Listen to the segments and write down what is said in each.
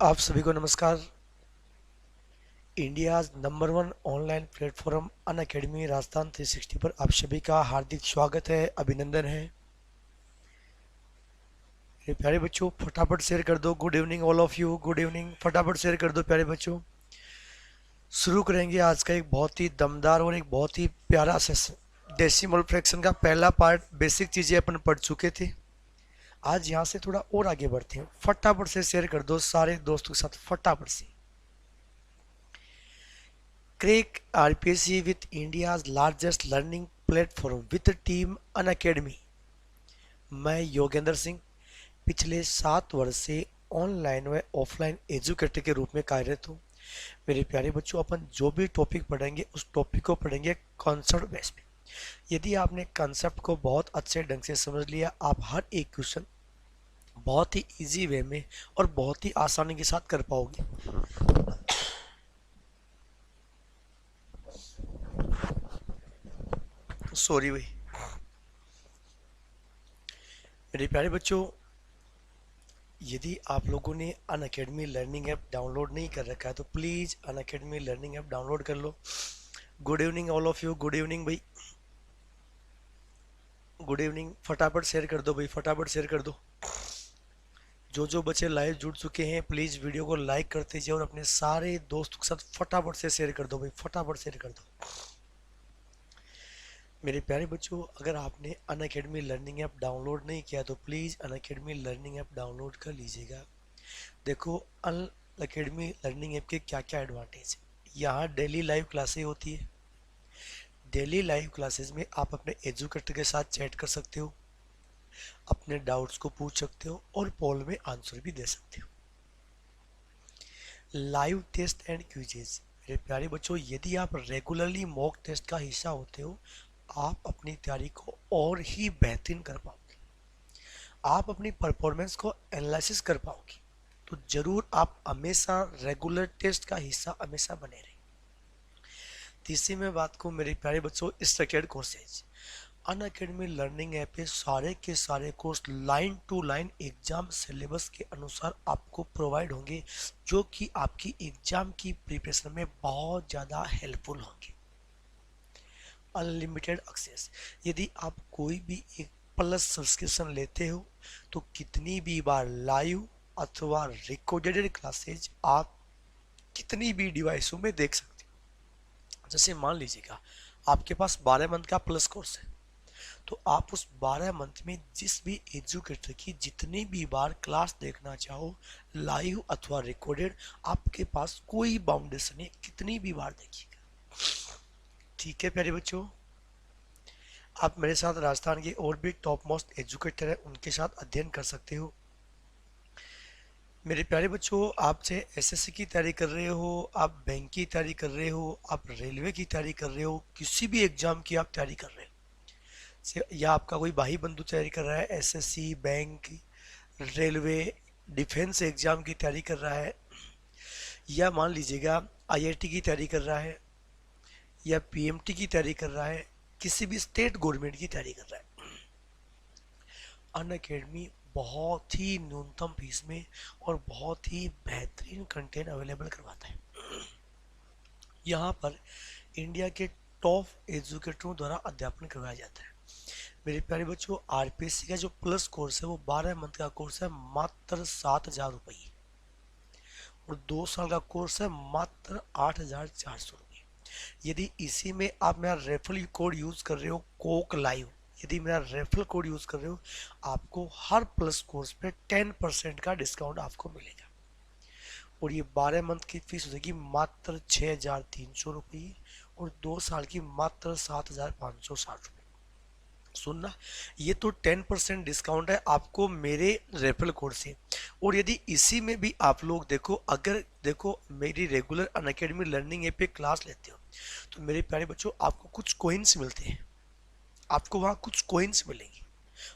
आप सभी को नमस्कार। India number one online platform Unacademy Rajasthan 360 पर आप सभी का हार्दिक स्वागत है, अभिनंदन है। मेरे प्यारे बच्चों, फटाफट शेयर कर दो। Good evening all of you, good evening. फटाफट शेयर कर दो प्यारे बच्चों। शुरू करेंगे आज का एक बहुत ही दमदार और एक बहुत ही प्यारा सेशन। डेसिमल फ्रैक्शन का पहला पार्ट, बेसिक चीजें अपन पढ़ चुके थे। आज यहाँ से थोड़ा और आगे बढ़ते हैं। फटाफट से शेयर कर दो सारे दोस्तों के साथ, फटाफट से। Crack RPSC with India's largest learning platform with team Unacademy। मैं योगेंद्र सिंह पिछले 7 वर्ष से ऑनलाइन व ऑफलाइन एजुकेटर के रूप में कार्यरत हूँ। मेरे प्यारे बच्चों, अपन जो भी टॉपिक पढ़ेंगे उस टॉपिक को पढ़ेंगे कॉन्सेप्ट बेस पे। यदि आपने कॉन्सेप्ट को बहुत अच्छे ढंग से समझ लिया, आप हर एक क्वेश्चन बहुत ही इजी वे में और बहुत ही आसानी के साथ कर पाओगे। सॉरी भाई। मेरे प्यारे बच्चों, यदि आप लोगों ने अनअकैडमी लर्निंग ऐप डाउनलोड नहीं कर रखा है तो please Unacademy learning app download कर लो। Good evening all of you, good evening भाई, गुड इवनिंग। फटाफट शेयर कर दो भाई, फटाफट शेयर कर दो। जो जो बच्चे लाइव जुड़ चुके हैं प्लीज़ वीडियो को लाइक करते जाओ और अपने सारे दोस्तों के साथ फटाफट से शेयर कर दो भाई, फटाफट शेयर कर दो। मेरे प्यारे बच्चों, अगर आपने अनअकैडमी लर्निंग ऐप डाउनलोड नहीं किया तो please Unacademy learning app download कर लीजिएगा। देखो, अनअकैडमी लर्निंग ऐप के क्या क्या एडवांटेज है। यहाँ डेली लाइव क्लासेस होती है। डेली लाइव क्लासेस में आप अपने एजुकेटर के साथ चैट कर सकते हो, अपने डाउट्स को पूछ सकते हो और पोल में आंसर भी दे सकते हो। Live test and quizzes. मेरे प्यारे बच्चों, यदि आप रेगुलरली मॉक टेस्ट का हिस्सा होते हो, आप अपनी तैयारी को और ही बेहतरीन कर पाओगे। आप अपनी परफॉर्मेंस को एनालिसिस कर पाओगे। तो जरूर आप हमेशा रेगुलर टेस्ट का हिस्सा हमेशा बने रहे। तीसरी मैं बात को, मेरे प्यारे बच्चों, structured courses. Unacademy learning app पे सारे के सारे course line to line exam syllabus के अनुसार आपको प्रोवाइड होंगे, जो कि आपकी एग्जाम की प्रिपरेशन में बहुत ज़्यादा हेल्पफुल होंगे। Unlimited access. यदि आप कोई भी एक प्लस सब्सक्रिप्शन लेते हो तो कितनी भी बार लाइव अथवा रिकॉर्डेड क्लासेज आप कितनी भी डिवाइसों में देख सकते हो। जैसे मान लीजिएगा आपके पास 12 मंथ का प्लस कोर्स है, तो आप उस 12 मंथ में जिस भी एजुकेटर की जितनी भी बार क्लास देखना चाहो, लाइव अथवा रिकॉर्डेड, आपके पास कोई बाउंडेशन नहीं, कितनी भी बार देखिएगा। ठीक है प्यारे बच्चों, आप मेरे साथ राजस्थान के और भी टॉप मोस्ट एजुकेटर हैं, उनके साथ अध्ययन कर सकते हो। मेरे प्यारे बच्चों, आप चाहे एसएससी की तैयारी कर रहे हो, आप बैंक की तैयारी कर रहे हो, आप रेलवे की तैयारी कर रहे हो, किसी भी एग्जाम की आप तैयारी कर रहे हो, या आपका कोई भाई बंधु तैयारी कर रहा है, SSC, bank, railway, defence exam की तैयारी कर रहा है, या मान लीजिएगा आईआईटी की तैयारी कर रहा है, या पीएमटी की तैयारी कर रहा है, किसी भी स्टेट गवर्नमेंट की तैयारी कर रहा है, अनअकैडमी बहुत ही न्यूनतम फीस में और बहुत ही बेहतरीन कंटेंट अवेलेबल करवाता है। यहाँ पर इंडिया के टॉप एजुकेटरों द्वारा अध्यापन करवाया जाता है। मेरे प्यारे बच्चों, आरपीएससी का जो प्लस कोर्स है वो 12 मंथ का कोर्स है, मात्र 7,000 रुपये, और 2 साल का कोर्स है मात्र 8,400 रुपये। यदि इसी में आप मेरा रेफरल कोड यूज कर रहे हो, कोक लाइव, यदि मेरा रेफरल कोड यूज कर रहे हो, आपको हर प्लस कोर्स पे 10% का डिस्काउंट आपको मिलेगा। और ये 12 मंथ की फीस हो जाएगी मात्र 6,300 रुपये, और 2 साल की मात्र 7,560 रुपये। सुनना, ये तो 10% डिस्काउंट है आपको मेरे रेफरल कोड से। और यदि इसी में भी आप लोग देखो, अगर देखो मेरी रेगुलर अनअकैडमी लर्निंग ऐप पे क्लास लेते हो तो मेरे प्यारे बच्चों आपको कुछ कॉइन्स मिलते हैं, आपको वहाँ कुछ कॉइन्स मिलेंगे,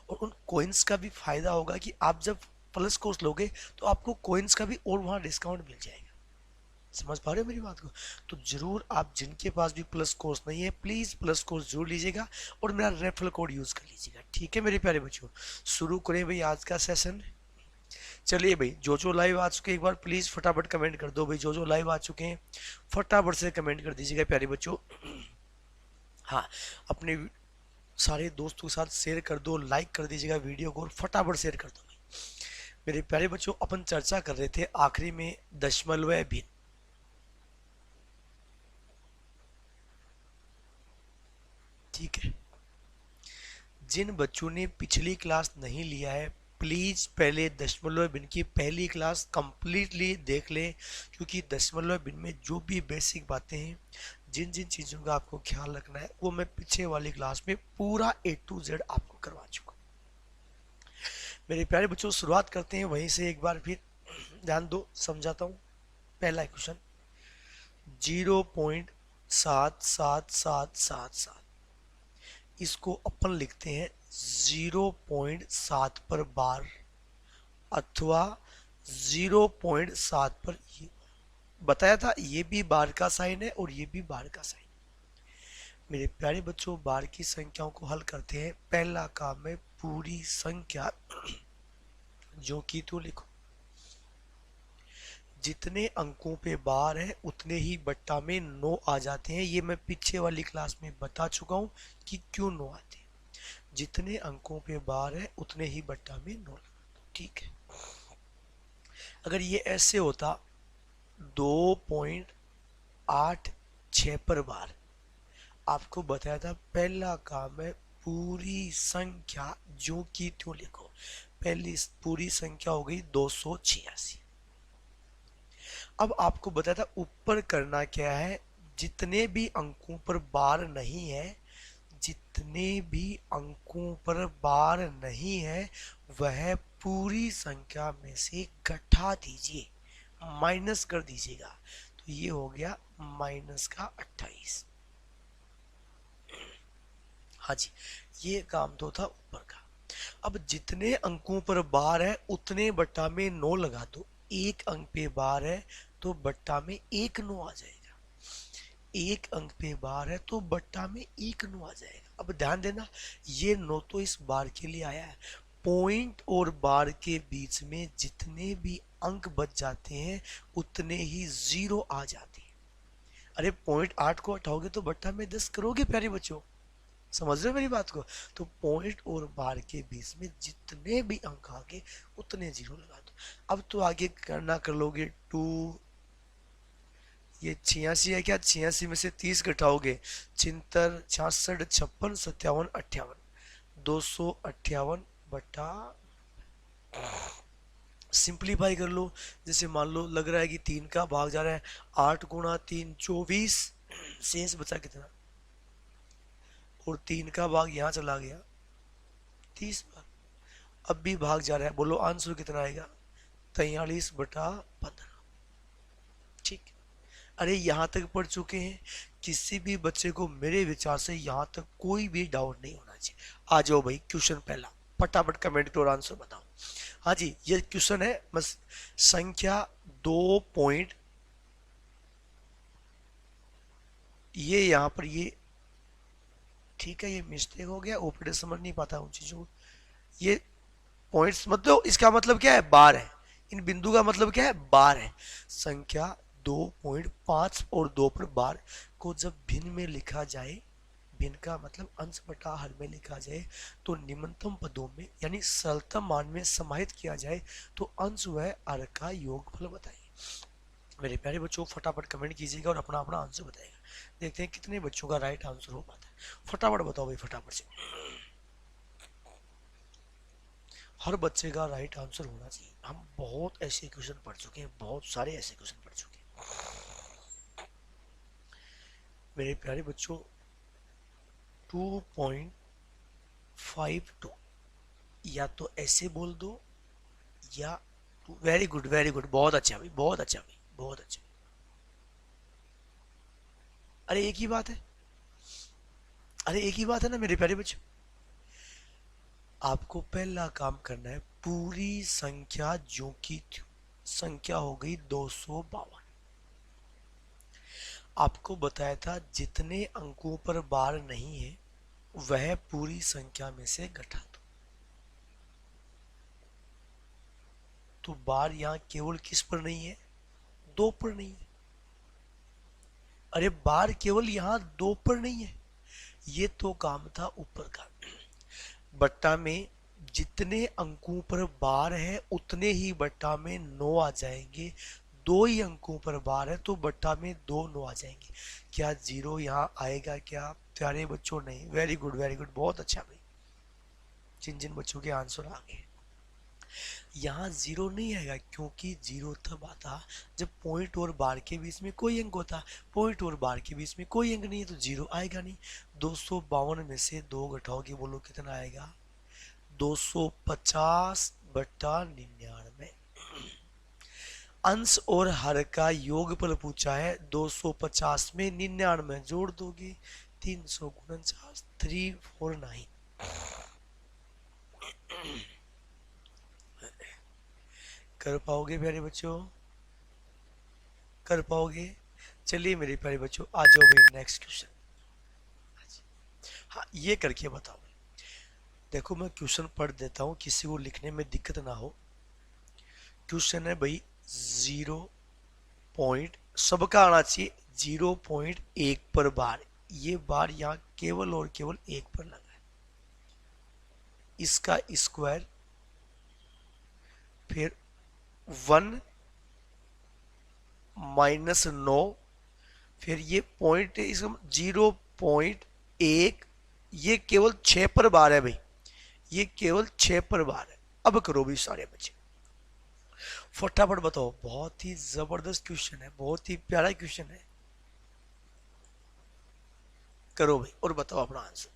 और उन कॉइन्स का भी फायदा होगा कि आप जब प्लस कोर्स लोगे तो आपको कॉइन्स का भी और वहाँ डिस्काउंट मिल जाएगा। समझ पा रहे हो मेरी बात को? तो जरूर आप जिनके पास भी प्लस कोर्स नहीं है, प्लीज प्लस कोर्स जरूर लीजिएगा और मेरा रेफरल कोड यूज कर लीजिएगा। ठीक है मेरे प्यारे बच्चों, शुरू करें भाई आज का सेशन। चलिए भाई, जो लाइव आ चुके हैं एक बार प्लीज फटाफट कमेंट कर दो भाई। जो लाइव आ चुके हैं फटाफट से कमेंट कर दीजिएगा प्यारे बच्चों। हाँ, अपने सारे दोस्तों के साथ शेयर कर दो, लाइक कर दीजिएगा वीडियो को और फटाफट शेयर कर दो भाई। मेरे प्यारे बच्चों, अपन चर्चा कर रहे थे आखिरी में दशमलव भिन्न। ठीक है, जिन बच्चों ने पिछली क्लास नहीं लिया है प्लीज पहले दशमलव भिन्न की पहली क्लास कंप्लीटली देख लें, क्योंकि दशमलव भिन्न में जो भी बेसिक बातें हैं, जिन जिन चीजों का आपको ख्याल रखना है, वो मैं पीछे वाली क्लास में पूरा A to Z आपको करवा चुका। मेरे प्यारे बच्चों, शुरुआत करते हैं वहीं से एक बार फिर। ध्यान दो, समझाता हूँ। पहला क्वेश्चन 0.77777, इसको अपन लिखते हैं 0.7 पर बार अथवा 0.7 पर। ये बताया था, ये भी बार का साइन है और ये भी बार का साइन। मेरे प्यारे बच्चों, बार की संख्याओं को हल करते हैं। पहला काम है पूरी संख्या जो कि तो लिखो, जितने अंकों पे बार है उतने ही बट्टा में 9 आ जाते हैं। ये मैं पीछे वाली क्लास में बता चुका हूं कि क्यों 9 आते हैं। जितने अंकों पे बार है उतने ही बट्टा में 9 लगा दो। ठीक है, अगर ये ऐसे होता 2.86 पर बार, आपको बताया था पहला काम है पूरी संख्या जो कि त्यों लिखो। पहली पूरी संख्या हो गई 286। अब आपको बताया था ऊपर करना क्या है, जितने भी अंकों पर बार नहीं है, जितने भी अंकों पर बार नहीं है वह पूरी संख्या में से घटा दीजिए, माइनस कर दीजिएगा। तो ये हो गया माइनस का 28। हाँ जी, ये काम तो था ऊपर का। अब जितने अंकों पर बार है उतने बट्टा में 9 लगा दो। एक अंक पे बार है तो बट्टा में 1 9 आ जाएगा। एक अंक पे बार है तो बट्टा में 1 9 आ जाएगा। अब ध्यान देना, ये 9 तो इस बार के लिए आया है। पॉइंट और बार के बीच में जितने भी अंक बच जाते हैं उतने ही 0 आ जाते हैं। अरे पॉइंट 8 को हटाओगे तो बट्टा में 10 करोगे प्यारे बच्चों, समझ रहे हो मेरी बात को। तो पॉइंट और बार के बीच में जितने भी अंक आगे उतने 0 लगा दो। अब तो आगे करना कर लोगे 2, ये 86 है क्या, 86 में से 30 घटाओगे 76 66 56 57 58, 258 बटा, सिंप्लीफाई कर लो। जैसे मान लो लग रहा है कि 3 का भाग जा रहा है, 8 गुणा 3 24, शेष बचा कितना, और 3 का भाग यहाँ चला गया 30 बार। अब भी भाग जा रहा है, बोलो आंसर कितना आएगा, 43 बटा 15। ठीक, अरे यहाँ तक पढ़ चुके हैं, किसी भी बच्चे को मेरे विचार से यहाँ तक कोई भी डाउट नहीं होना चाहिए। आ जाओ भाई, क्वेश्चन पहला, फटाफट कमेंट करो और आंसर बताओ। हाँ जी, ये क्वेश्चन है बस, संख्या 2 पॉइंट, ये यहाँ पर ये, ठीक है ये मिस्टेक हो गया, ओपरेटर समझ नहीं पाता उन चीजों को। ये पॉइंट्स मतलब इसका मतलब क्या है, बार है। इन बिंदु का मतलब क्या है, बार है। संख्या 2.5 और 2 पर बार को जब भिन्न में लिखा जाए, भिन्न का मतलब अंश बटा हर में लिखा जाए, तो निम्नतम पदों में यानी सरलतम मान में समाहित किया जाए तो अंश व हर का योगफल बताइए। मेरे प्यारे बच्चों, फटाफट कमेंट कीजिएगा और अपना अपना आंसर बताइएगा। देखते हैं कितने बच्चों का राइट आंसर हो पाता है। फटाफट बताओ भाई, फटाफट से। हर बच्चे का राइट आंसर होना चाहिए। हम बहुत ऐसे क्वेश्चन पढ़ चुके हैं, बहुत सारे ऐसे क्वेश्चन पढ़ चुके हैं। मेरे प्यारे बच्चों, 2.52 या तो ऐसे बोल दो या, वेरी गुड वेरी गुड, बहुत अच्छा भाई, बहुत अच्छा भाई, बहुत अच्छा। अरे एक ही बात है, अरे एक ही बात है ना मेरे प्यारे बच्चों। आपको पहला काम करना है पूरी संख्या जो की संख्या हो गई 252। आपको बताया था जितने अंकों पर बार नहीं है वह पूरी संख्या में से घटा दो। तो बार यहाँ केवल किस पर नहीं है, 2 पर नहीं है। अरे बार केवल यहाँ 2 पर नहीं है, ये तो काम था ऊपर का। बट्टा में जितने अंकों पर बार है उतने ही बट्टा में 9 आ जाएंगे। 2 ही अंकों पर बार है तो बट्टा में 2 9 आ जाएंगे। क्या 0 यहाँ आएगा क्या प्यारे बच्चों? नहीं। वेरी गुड वेरी गुड, बहुत अच्छा भाई। जिन जिन बच्चों के आंसर आ गए, यहाँ 0 नहीं आएगा क्योंकि 0 तब आता जब पॉइंट और बार के बीच में कोई अंक होता। पॉइंट और बार के बीच में कोई अंक नहीं है तो 0 आएगा नहीं। 252 में से 2 घटाओगे, बोलो कितना आएगा? 250 बट्टा 99। अंश और हर का योगफल पूछा है। 250 में 99 जोड़ दोगे, 349, 349। कर पाओगे प्यारे बच्चों? कर पाओगे? चलिए मेरे प्यारे बच्चों आ जाओ भाई नेक्स्ट क्वेश्चन। हाँ ये करके बताओ। देखो मैं क्वेश्चन पढ़ देता हूँ, किसी को लिखने में दिक्कत ना हो। क्वेश्चन है भाई 0 पॉइंट, सबका आना चाहिए 0.1 पर बार। ये बार यहाँ केवल और केवल 1 पर लगा है। इसका स्क्वायर, फिर 1 माइनस 9, फिर ये पॉइंट 0.1, ये केवल 6 पर बार है भाई, ये केवल 6 पर बार है। अब करो भी सारे बच्चे फटाफट बताओ। बहुत ही जबरदस्त क्वेश्चन है, बहुत ही प्यारा क्वेश्चन है। करो भाई और बताओ अपना आंसर।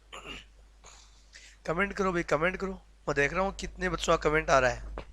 कमेंट करो भाई, कमेंट करो। मैं देख रहा हूँ कितने बच्चों का कमेंट आ रहा है।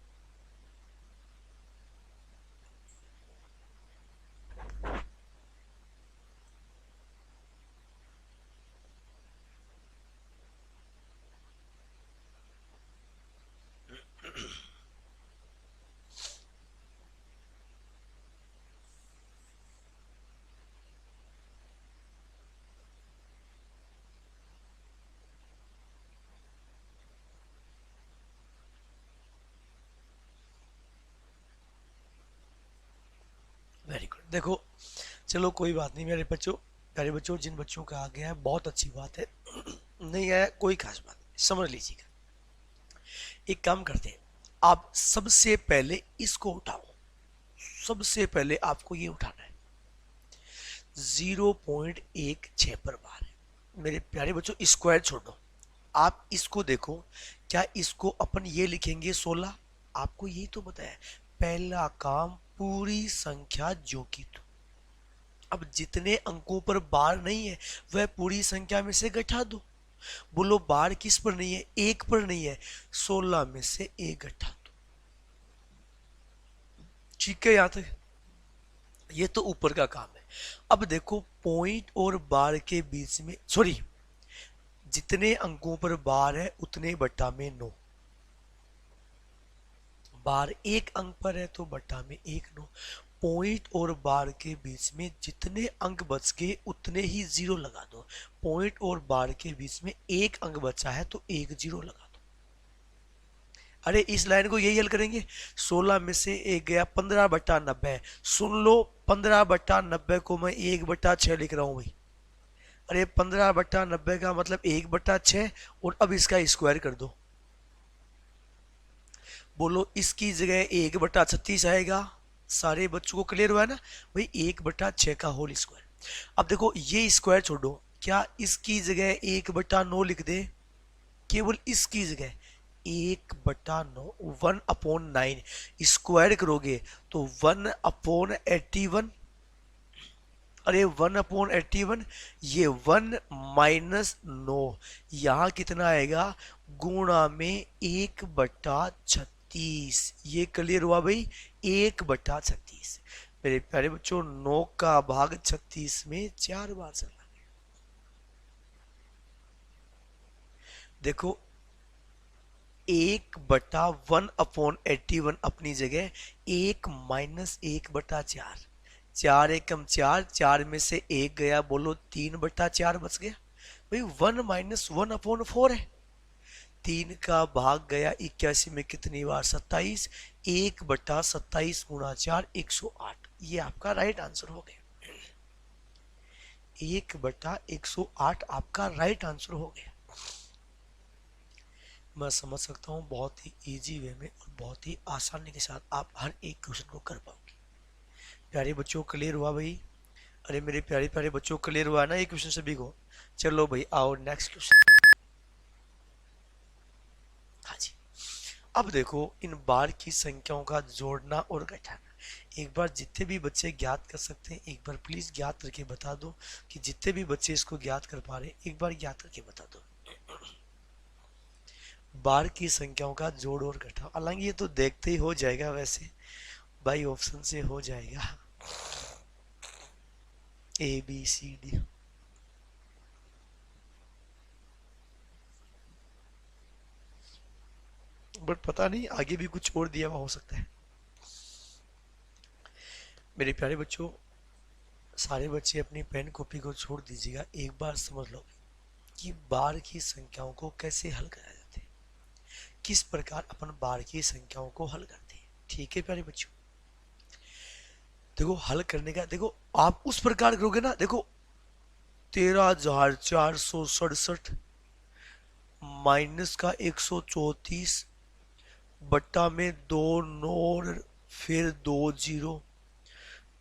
Very good. देखो चलो कोई बात नहीं मेरे बच्चों, प्यारे बच्चों, जिन बच्चों का आ गया है बहुत अच्छी बात है, नहीं आया कोई खास बात नहीं, समझ लीजिएगा। एक काम करते हैं, आप सबसे पहले इसको उठाओ। सबसे पहले आपको ये उठाना है। 0.16 पर बार है मेरे प्यारे बच्चों। स्क्वायर छोड़ दो, आप इसको देखो। क्या इसको अपन ये लिखेंगे 16? आपको यही तो बताया, पहला काम पूरी संख्या जो की तो। अब जितने अंकों पर बार नहीं है वह पूरी संख्या में से घटा दो। बोलो बार किस पर नहीं है? 1 पर नहीं है, 16 में से 1 घटा दो। ठीक है यहां तक? ये तो ऊपर का काम है। अब देखो पॉइंट और बार के बीच में, सॉरी, जितने अंकों पर बार है उतने बट्टा में 9। बार 1 अंक पर है तो बट्टा में 1 9। पॉइंट और बार के बीच में जितने अंक बच गए उतने ही 0 लगा दो। पॉइंट और बार के बीच में 1 अंक बचा है तो 1 0 लगा दो। अरे इस लाइन को यही हल करेंगे। 16 में से 1 गया, 15 बट्टा 90। सुन लो, 15 बट्टा 90 को मैं 1 बट्टा 6 लिख रहा हूं भाई। अरे 15 बट्टा 90 का मतलब 1 बट्टा 6, और अब इसका स्क्वायर कर दो। बोलो इसकी जगह 1 बट्टा 36 आएगा। सारे बच्चों को क्लियर हुआ है ना भाई? 1 बट्टा 6 का होल स्क्वायर। अब देखो ये स्क्वायर छोड़ो, क्या इसकी जगह 1 बट्टा 9 लिख दे? केवल इसकी जगह 1 बट्टा 9, 1/9 स्क्वायर करोगे तो 1/81। अरे 1/81, ये 1 माइनस 9, यहाँ कितना आएगा? गुणा में 1 बट्टा 36। ये क्लियर हुआ भाई? 1 बट्टा 36। मेरे प्यारे बच्चों 9 का भाग 36 में 4 बार चला। देखो 1 बटा 1/81 अपनी जगह, 1 माइनस 1 बटा 4, 4 एकम 4, 4 में से 1 गया, बोलो 3 बटा 4 बच गया भाई। 1 माइनस 1/4 है, 3 का भाग गया 81 में कितनी बार? 27। 1/27 × 4 108। ये आपका राइट आंसर हो गया। 1/108 आपका राइट आंसर हो गया। मैं समझ सकता हूँ बहुत ही इजी वे में और बहुत ही आसानी के साथ आप हर एक क्वेश्चन को कर पाओगे। प्यारे बच्चों क्लियर हुआ भाई? अरे मेरे प्यारे प्यारे बच्चों क्लियर हुआ ना ये क्वेश्चन सभी को? चलो भाई आओ नेक्स्ट क्वेश्चन। हाँ जी, अब देखो इन बार की संख्याओं का जोड़ना और घटाना। एक बार जितने भी बच्चे ज्ञात कर सकते हैं एक बार प्लीज ज्ञात करके बता दो कि जितने भी बच्चे इसको ज्ञात कर पा रहे हैं एक बार ज्ञात करके बता दो। बार की संख्याओं का जोड़ और घटाव, हालांकि ये तो देखते ही हो जाएगा वैसे भाई, ऑप्शन से हो जाएगा ABCD। बट पता नहीं आगे भी कुछ और दिया हुआ हो सकता है। मेरे प्यारे बच्चों सारे बच्चे अपनी पेन कॉपी को छोड़ दीजिएगा, एक बार समझ लो कि बार की संख्याओं को कैसे हल करा जाते हैं, किस प्रकार अपन बार की संख्याओं को हल करते हैं। ठीक है प्यारे बच्चों, देखो हल करने का, देखो आप उस प्रकार करोगे ना, देखो 13,467 माइनस का 134 बट्टा में 2 नौ फिर 2 जीरो,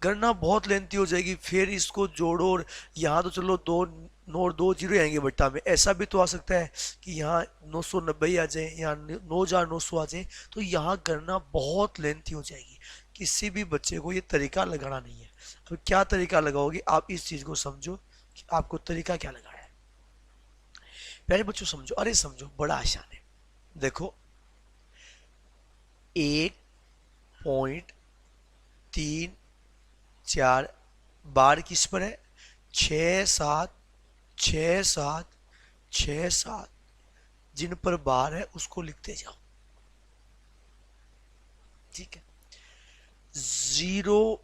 गणना बहुत लेंथी हो जाएगी। फिर इसको जोड़ो और यहाँ तो चलो 2 नौ 2 जीरो आएंगे बट्टा में, ऐसा भी तो आ सकता है कि यहाँ 990 आ जाए, यहाँ 9,900 आ जाए, तो यहाँ गणना बहुत लेंथी हो जाएगी। किसी भी बच्चे को ये तरीका लगाना नहीं है। अब क्या तरीका लगाओगे आप इस चीज को समझो कि आपको तरीका क्या लगाना है। पहले बच्चों समझो, अरे समझो बड़ा आसान है। देखो 1.34 बार किस पर है? 6 7 जिन पर बार है उसको लिखते जाओ। ठीक है, 0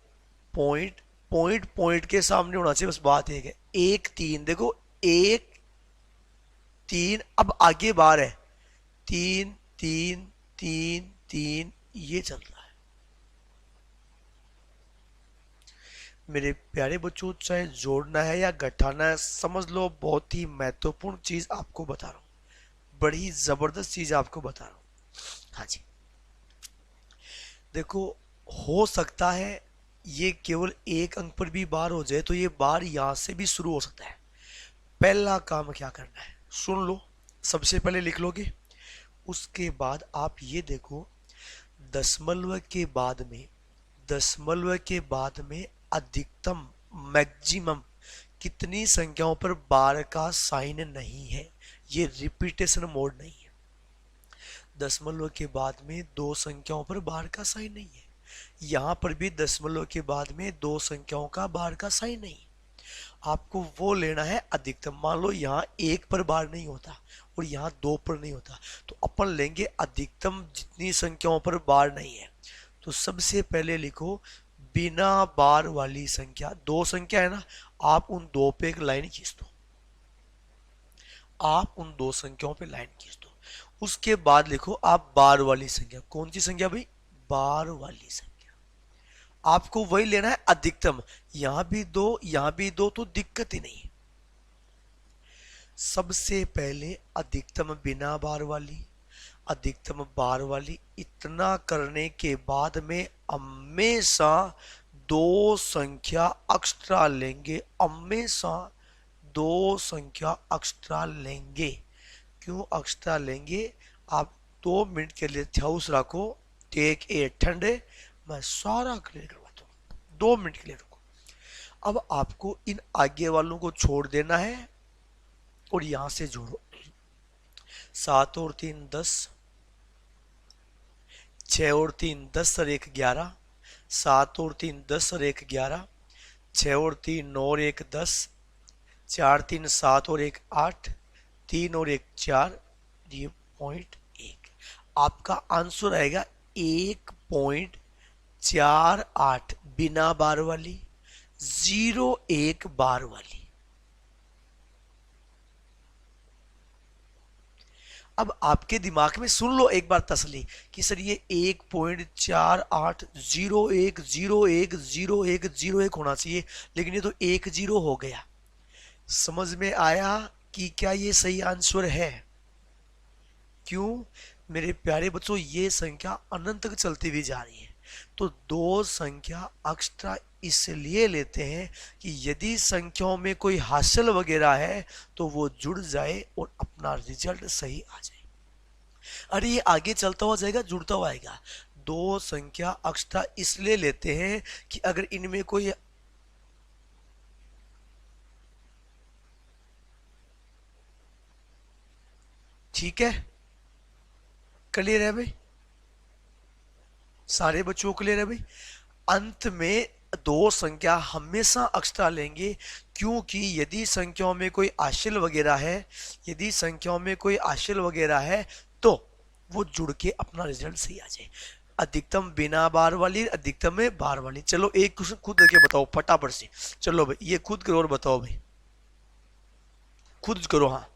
पॉइंट के सामने होना चाहिए, बस बात एक है। 1 3, देखो 1 3, अब आगे बार है 3 3 3 3, ये चल रहा है। मेरे प्यारे बच्चों चाहे जोड़ना है या घटाना है, समझ लो बहुत ही महत्वपूर्ण चीज आपको बता रहा हूं, बड़ी जबरदस्त चीज आपको बता रहा हूं। हाँ जी, देखो हो सकता है ये केवल एक अंक पर भी बार हो जाए, तो ये बार यहां से भी शुरू हो सकता है। पहला काम क्या करना है सुन लो, सबसे पहले लिख लोगे, उसके बाद आप ये देखो दशमलव के बाद में, दशमलव के बाद में अधिकतम मैक्सिमम कितनी संख्याओं पर बार का साइन नहीं है। ये रिपीटेशन मोड नहीं है। दशमलव के बाद में दो संख्याओं पर बार का साइन नहीं है, यहां पर भी दशमलव के बाद में दो संख्याओं का बार का साइन नहीं है। आपको वो लेना है अधिकतम। मान लो यहाँ 1 पर बार नहीं होता और यहाँ 2 पर नहीं होता, तो अपन लेंगे अधिकतम जितनी संख्याओं पर बार नहीं है। तो सबसे पहले लिखो बिना बार वाली संख्या, दो संख्या है ना, आप उन दो पे एक लाइन खींच दो, आप उन दो संख्याओं पे लाइन खींच दो। उसके बाद लिखो आप बार वाली संख्या। कौन सी संख्या भाई? बार वाली संख्या। आपको वही लेना है अधिकतम, यहां भी दो यहां भी दो, तो दिक्कत ही नहीं। सबसे पहले अधिकतम बिना बार वाली, अधिकतम बार वाली, इतना करने के बाद में हमेशा दो संख्या एक्स्ट्रा लेंगे, हमेशा दो संख्या एक्स्ट्रा लेंगे। क्यों एक्स्ट्रा लेंगे? आप 2 मिनट के लिए ध्यान रखो, टेक ए ठंडे, मैं सारा क्लियर करवाता हूँ। 2 मिनट के लिए रुको। अब आपको इन आगे वालों को छोड़ देना है और यहां से जोड़ो। 7 और 3 10, 6 और 3 10 और 1 11, 7 और 3 10 और 1 11, 6 और 3 9 और 1 10, 4 3 7 और 1 8, 3 और 1 4, ये .1। आपका आंसर आएगा 1.48 बिना बार वाली, 0.1 बार वाली। अब आपके दिमाग में सुन लो एक बार तसली कि सर ये 1.4801010101 होना चाहिए, लेकिन ये तो 10 हो गया। समझ में आया कि क्या ये सही आंसर है? क्यों मेरे प्यारे बच्चों, ये संख्या अनंत तक चलती हुई जा रही है। तो दो संख्या एक्स्ट्रा इसलिए लेते हैं कि यदि संख्याओं में कोई हासिल वगैरह है तो वो जुड़ जाए और अपना रिजल्ट सही आ जाए। अरे ये आगे चलता हुआ जाएगा, जुड़ता हुआ आएगा। दो संख्या एक्स्ट्रा इसलिए लेते हैं कि अगर इनमें कोई, ठीक है, क्लियर है भाई? सारे बच्चों को क्लियर है भाई? अंत में दो संख्या हमेशा एक्स्ट्रा लेंगे, क्योंकि यदि संख्याओं में कोई आशिल वगैरह है, यदि संख्याओं में कोई आशिल वगैरह है तो वो जुड़ के अपना रिजल्ट सही आ जाए। अधिकतम बिना बार वाली, अधिकतम में बार वाली। चलो एक क्वेश्चन खुद करके बताओ फटाफट से। चलो भाई ये खुद करो और बताओ भाई, खुद करो। हाँ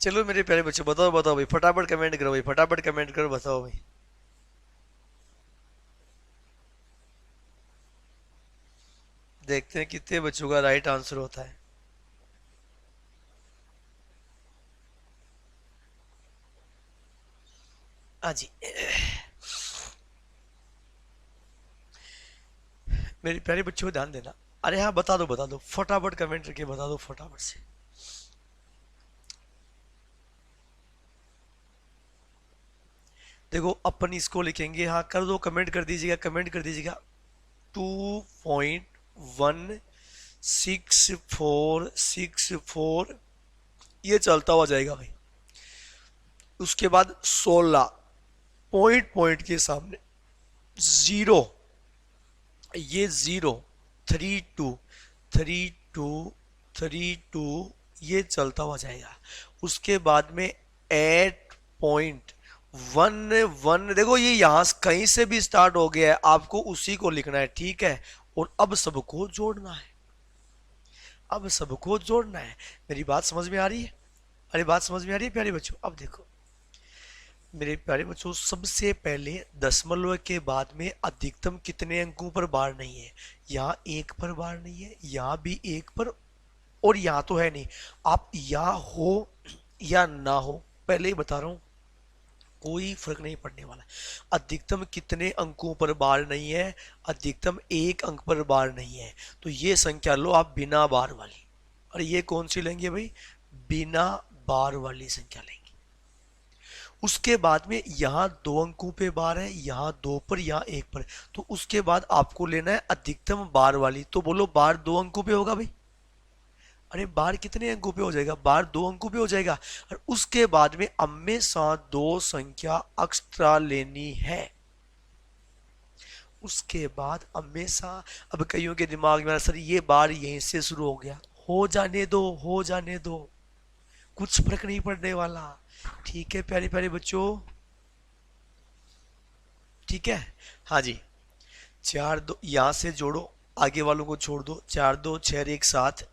चलो मेरे प्यारे बच्चों, बताओ बताओ भाई, फटाफट कमेंट करो भाई, फटाफट कमेंट करो, बताओ भाई। देखते हैं कितने बच्चों का राइट आंसर होता है। हाँ जी, मेरे प्यारे बच्चों को ध्यान देना। अरे हाँ बता दो फटाफट कमेंट करके बता दो फटाफट से। देखो अपन इसको लिखेंगे, हाँ कर दो, कमेंट कर दीजिएगा, कमेंट कर दीजिएगा। 2.1664, ये चलता हुआ जाएगा भाई। उसके बाद 16 पॉइंट, पॉइंट के सामने जीरो, ये जीरो, 32, 32, 32, ये चलता हुआ जाएगा। उसके बाद में 8.11, देखो ये यहां कहीं से भी स्टार्ट हो गया है, आपको उसी को लिखना है, ठीक है। और अब सबको जोड़ना है, अब सबको जोड़ना है। मेरी बात समझ में आ रही है? अरे बात समझ में आ रही है प्यारे बच्चों? अब देखो मेरे प्यारे बच्चों, सबसे पहले दशमलव के बाद में अधिकतम कितने अंकों पर बार नहीं है? यहाँ एक पर बार नहीं है, यहाँ भी एक पर, और यहाँ तो है नहीं। आप या हो या ना हो, पहले ही बता रहा हूं, कोई फर्क नहीं पड़ने वाला। अधिकतम कितने अंकों पर बार नहीं है? अधिकतम एक अंक पर बार नहीं है। तो ये संख्या लो आप बिना बार वाली। और ये कौन सी लेंगे भाई? बिना बार वाली संख्या लेंगे। उसके बाद में यहाँ दो अंकों पे बार है, यहाँ दो पर, यहाँ एक पर। तो उसके बाद आपको लेना है अधिकतम बार वाली। तो बोलो बार दो अंकों पे होगा भाई? अरे बार कितने अंकों पे हो जाएगा? बार दो अंकों पे हो जाएगा। और उसके बाद में हमेशा दो संख्या एक्स्ट्रा लेनी है। उसके बाद हमेशा, अब कईयों के दिमाग में सर ये बार यहीं से शुरू हो गया, हो जाने दो, हो जाने दो, कुछ फर्क नहीं पड़ने वाला। ठीक है प्यारे प्यारे बच्चों, ठीक है। हाँ जी, चार दो यहां से जोड़ो, आगे वालों को छोड़ दो। चार दो छह एक सात,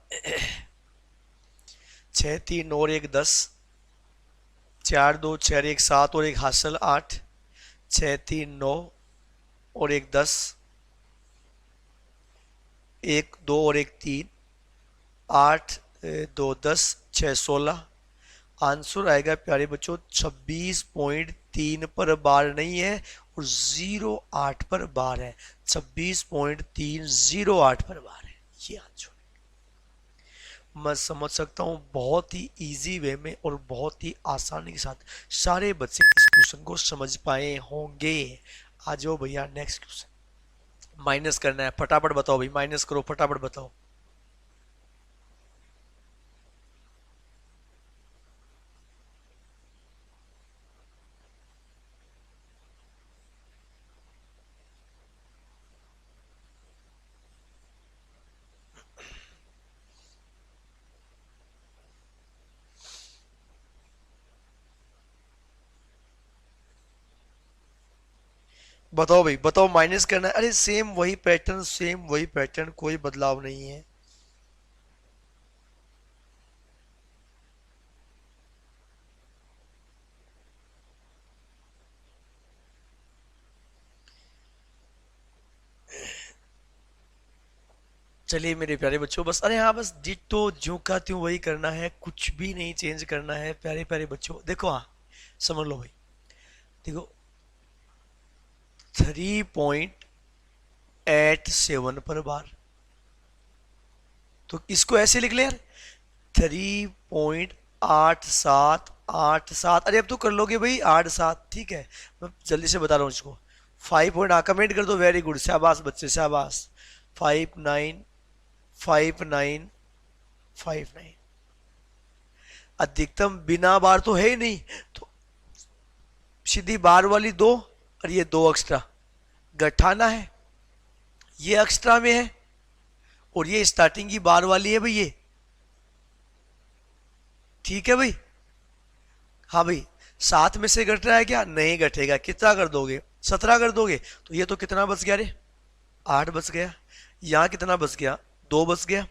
छह तीन और एक 10, चार दो छह एक सात और एक हासिल 8, छह तीन 9 और एक 10, एक दो और एक 3, 8 दो 10, 6 16। आंसर आएगा प्यारे बच्चों 26.3 पर बार नहीं है, और 08 पर बार है। 26.308 पर बार है, ये आंसर। मैं समझ सकता हूँ बहुत ही इजी वे में और बहुत ही आसानी के साथ सारे बच्चे इस क्वेश्चन को समझ पाए होंगे। आ जाओ भैया नेक्स्ट क्वेश्चन। माइनस करना है, फटाफट बताओ भाई, माइनस करो फटाफट बताओ। बताओ भाई, बताओ माइनस करना है, अरे सेम वही पैटर्न, सेम वही पैटर्न, कोई बदलाव नहीं है। चलिए मेरे प्यारे बच्चों, बस अरे हाँ, बस डिट्टो ज्यों का त्यों वही करना है, कुछ भी नहीं चेंज करना है प्यारे प्यारे बच्चों। देखो हाँ, समझ लो भाई, देखो 3.87 पर बार, तो इसको ऐसे लिख ले यार, 3.8787। अरे अब तो कर लोगे भाई 87, ठीक है, मैं जल्दी से बता रहा हूँ इसको। 5 पॉइंट, हाँ कमेंट कर दो, वेरी गुड, शाबाश बच्चे शाबाश। 595959, अधिकतम बिना बार तो है ही नहीं, तो सीधी बार वाली दो, और ये दो एक्स्ट्रा गठाना है, ये एक्स्ट्रा में है, और ये स्टार्टिंग की बार वाली है भाई ये, ठीक है भाई। हाँ भाई, 7 में से घट रहा है क्या, नहीं घटेगा, कितना कर दोगे, 17 कर दोगे, तो ये तो कितना बच गया रे, 8 बच गया। यहाँ कितना बच गया, 2 बच गया।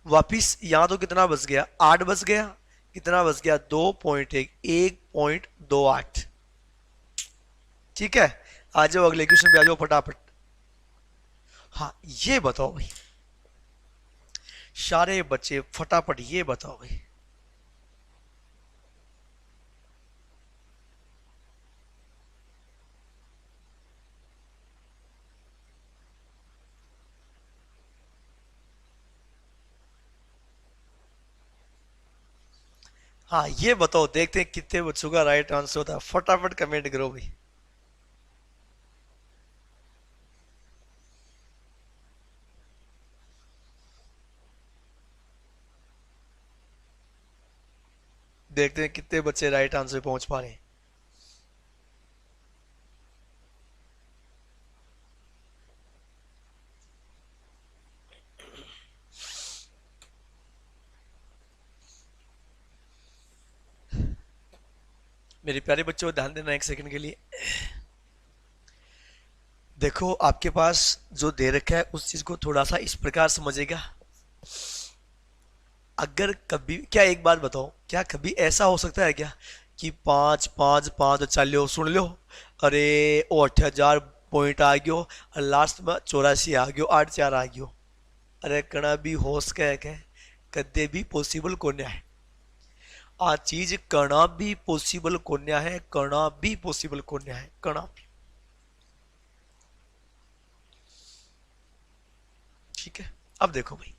वापिस यहाँ तो कितना बच गया, 8 बच गया, कितना बच गया, 2.1, 1.28। ठीक है, आ जाओ अगले क्वेश्चन पे, आ जाओ फटाफट। हाँ ये बताओ भाई, सारे बच्चे फटाफट ये बताओ भाई। हाँ ये बताओ, देखते हैं कितने बच्चों का राइट आंसर होता है, फटाफट कमेंट करो भाई। देखते हैं कितने बच्चे राइट आंसर पहुंच पा रहे हैं। मेरे प्यारे बच्चों ध्यान देना एक सेकंड के लिए। देखो आपके पास जो दे रखा है उस चीज को थोड़ा सा इस प्रकार समझेगा। अगर कभी, क्या एक बात बताओ, क्या कभी ऐसा हो सकता है क्या कि 5 5 5 अच्छा लो सुन लो, अरे वो 8,000 पॉइंट आ गयो, और लास्ट में 84 आ गयो, 8 4 आ गयो। अरे कणा भी होश कह के कदे भी पॉसिबल कोन्या है, आ चीज कणा भी पॉसिबल कोन्या है, कणा भी पॉसिबल कोन्या है, कणा भी। ठीक है, अब देखो भाई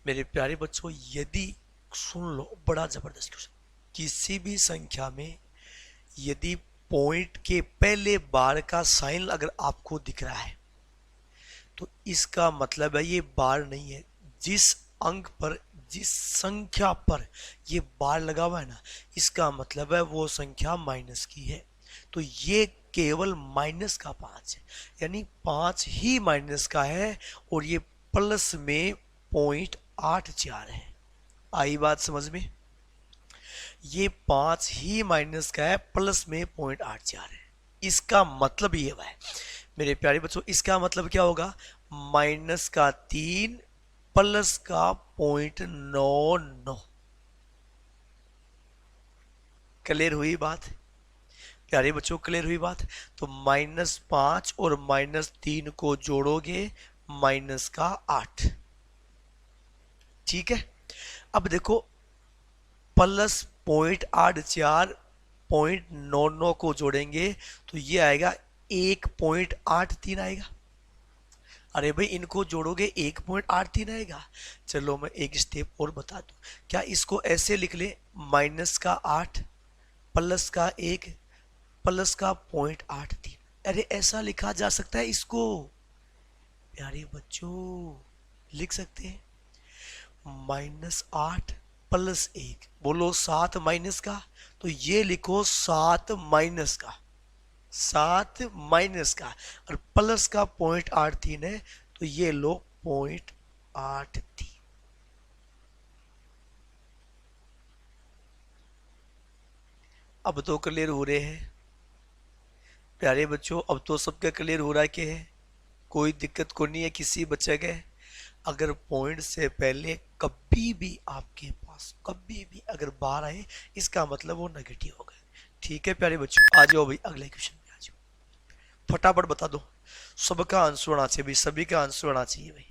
मेरे प्यारे बच्चों, यदि सुन लो बड़ा जबरदस्त क्वेश्चन, किसी भी संख्या में यदि पॉइंट के पहले बार का साइन अगर आपको दिख रहा है, तो इसका मतलब है ये बार नहीं है। जिस अंक पर, जिस संख्या पर ये बार लगा हुआ है ना, इसका मतलब है वो संख्या माइनस की है। तो ये केवल माइनस का 5 है, यानी 5 ही माइनस का है, और ये प्लस में 0.84 है। आई बात समझ में, ये 5 ही माइनस का है, प्लस में 0.84 है। इसका मतलब ये है मेरे प्यारे बच्चों, इसका मतलब क्या होगा, -3 प्लस का 0.99। क्लियर हुई बात प्यारे बच्चों, क्लियर हुई बात। तो -5 और -3 को जोड़ोगे, -8। ठीक है, अब देखो प्लस 0.84 0.99 को जोड़ेंगे, तो ये आएगा 1.83 आएगा। अरे भाई इनको जोड़ोगे 1.83 आएगा। चलो मैं एक स्टेप और बता दूं, क्या इसको ऐसे लिख ले, -8 प्लस का 1 प्लस का 0.83। अरे ऐसा लिखा जा सकता है इसको प्यारे बच्चों, लिख सकते हैं, -8 प्लस 1, बोलो 7 माइनस का, तो ये लिखो 7 माइनस का, 7 माइनस का, और प्लस का 0.83 है, तो ये लो 0.83। अब तो क्लियर हो रहे हैं, प्यारे बच्चों, अब तो सबका क्लियर हो रहा है कि कोई दिक्कत को नहीं है किसी बच्चे के। अगर पॉइंट से पहले कभी भी आपके पास कभी भी अगर बार आए, इसका मतलब वो नेगेटिव हो गए। ठीक है प्यारे बच्चों, आ जाओ भाई अगले क्वेश्चन में आ जाओ, फटाफट बता दो। सबका आंसर होना चाहिए भाई, सभी का आंसर होना चाहिए भाई।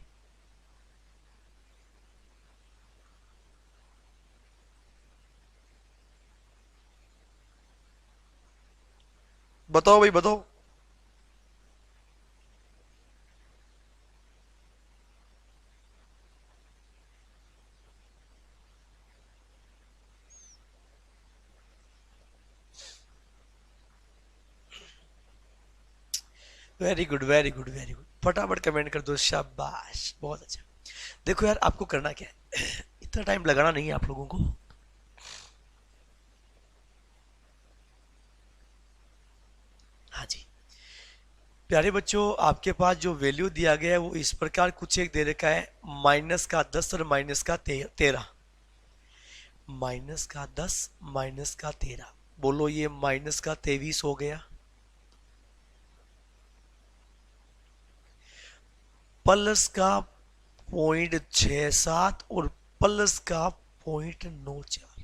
बताओ भाई बताओ। Very good very good very good, फटाफट कमेंट कर दो, शाबाश बहुत अच्छा। देखो यार, आपको करना क्या है, इतना टाइम लगाना नहीं है आप लोगों को। हाँ जी प्यारे बच्चों, आपके पास जो वैल्यू दिया गया है वो इस प्रकार कुछ एक दे रखा है, -10 और -13। -10 -13, बोलो ये -23 हो गया, प्लस का 0.67 और प्लस का 0.94,